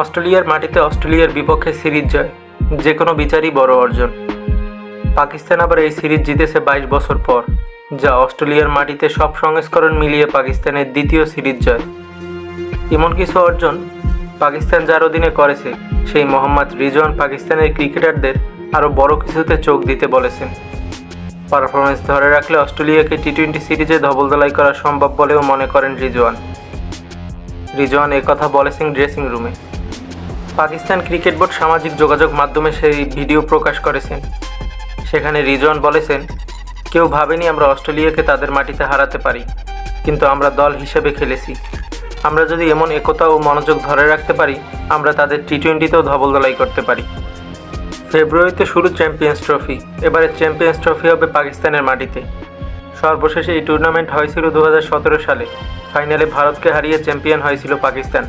অস্ট্রেলিয়ার মাটিতে অস্ট্রেলিয়ার বিপক্ষে সিরিজ জয় যে কোনো বিচারই বড় অর্জন। পাকিস্তান আবার এই সিরিজ জিতেছে 22 বছর পর, যা অস্ট্রেলিয়ার মাটিতে সব সংস্করণ মিলিয়ে পাকিস্তানের দ্বিতীয় সিরিজ জয়। এমন কিছু অর্জন পাকিস্তান যার অধীনে করেছে, সেই মোহাম্মদ রিজওয়ান পাকিস্তানের ক্রিকেটারদের আরও বড় কিছুতে চোখ দিতে বলেছেন। পারফরমেন্স ধরে রাখলে অস্ট্রেলিয়াকে টি-20 সিরিজে ধবলধোলাই করা সম্ভব বলেও মনে করেন রিজওয়ান একথা বলেছেন ড্রেসিং রুমে। পাকিস্তান ক্রিকেট বোর্ড সামাজিক যোগাযোগ মাধ্যমে সেই ভিডিও প্রকাশ করেছেন। সেখানে রিজওয়ান বলেছেন, কেউ ভাবেনি আমরা অস্ট্রেলিয়াকে তাদের মাটিতে হারাতে পারি, কিন্তু আমরা দল হিসেবে খেলেছি। আমরা যদি এমন একতা ও মনোযোগ ধরে রাখতে পারি, আমরা তাদের টি-20তেও ধবলধোলাই করতে পারি। ফেব্রুয়ারিতে শুরু চ্যাম্পিয়ন্স ট্রফি। এবারে চ্যাম্পিয়ন্স ট্রফি হবে পাকিস্তানের মাটিতে। সর্বশেষে এই টুর্নামেন্ট হয়েছিল 2017 সালে। ফাইনালে ভারতকে হারিয়ে চ্যাম্পিয়ন হয়েছিল পাকিস্তান।